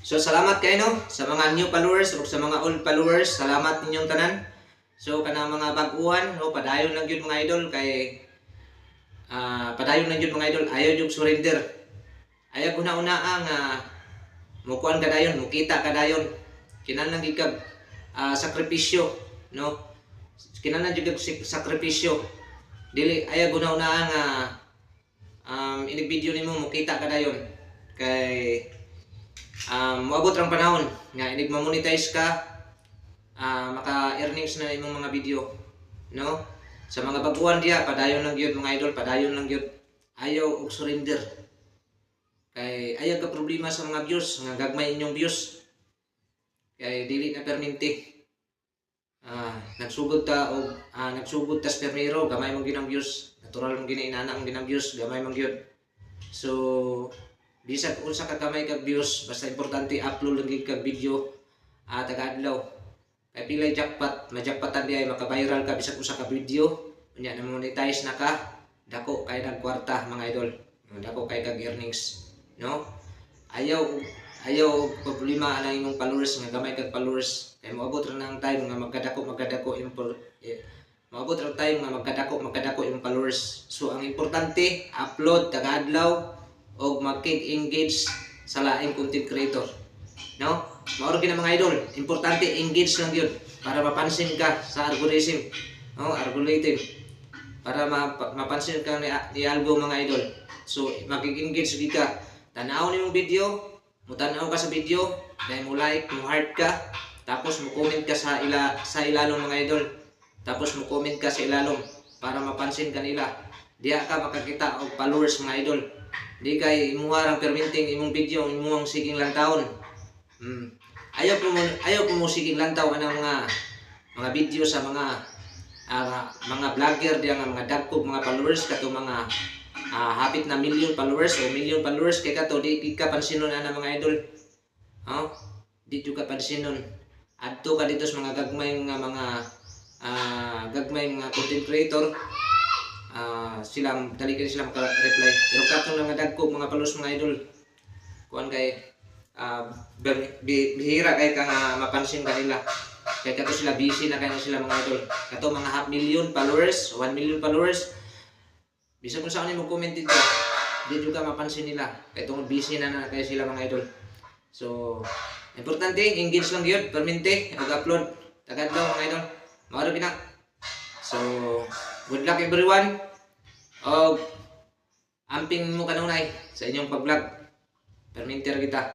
So salamat kayo no sa mga new followers o sa mga old followers. Salamat ninyong tanan. So kanang mga bag-uwan no padayon lang gyud mga idol kay padayon lang gyud mga idol, ayaw jud surrender. Ayaw una-una ang mukuan kadayon, mukita kadayon. Kinahanglan gyud kag sakripisyo no. Kinahanglan gyud kag sakripisyo. Dili ayaw una-una ang inig video nimo mukita kadayon kay moabot rang panahon nga inig ma-monetize ka, maka-earnings na imong mga video, no? Sa mga baguhan diya, padayon lang gyud mga idol, padayon lang gyud. Ayaw og surrender. Kay ayaw ka problema sa mga views, nga gagmay inyong views. Kay dili na perminti. Nagsugod ta og nagsugod tas permiro, gamay mong ginang views. Natural mong ginainana ang ginang views, gamay mong gyud. So bisag unsa ka kamay kag views, basta importante upload lang gid kag video taga-adlaw. Kay pilay jackpot, ma-jackpotan di ay maka-viral ka bisag usa ka video, unya na monetize na ka, dako kay nagkwarta mga idol. Dako kay kag earnings, no? Ayaw problema ang imong followers nga gamay kag followers. Kay moabot ra nang time nga magkadako moabot ra time nga magkadako imong followers. So ang importante upload taga-adlaw o mag-engage sa laing content creator, no? Mauro gina mga idol, importante engage lang yun para mapansin ka sa algorithm, no? Algorithm para mapansin ka ni algo mga idol. So mag-engage gid ka, tanaw nimong video, mutanaw ka sa video, dahil mo like, mo heart ka, tapos mo comment ka sa ilalom mga idol, tapos mo comment ka sa ilalom para mapansin ka nila. Diya ka makakita og followers mga idol. Di kay imuharang perminting imong video imuhang siging lantaon. Ayaw po mo siging lantaw ang mga video sa mga vlogger diya nga mga dagkog mga followers kato mga hapit na million followers o million followers kay kato di ka pansinon ana mga idol. Di jud ka pansinon. Adto ka dito sa mga gagmay mga content creator. Sila dali kay sila maka-reply. Pero katong lang dagko mga followers mga idol. Kuan kay bihira kay ka nga mapansin kanila. Kay kato sila busy na kay sila mga idol. Kato mga half million followers, 1 million followers. Bisag kung saan mo comment dito, di juga mapansin nila. Kay tungod busy na kay sila mga idol. So, importante engage lang gyud, permente mag-upload tagadlaw mga idol. Mao gina. So, good luck everyone. O amping mo kanunay sa inyong pag-vlog. Perminter kita.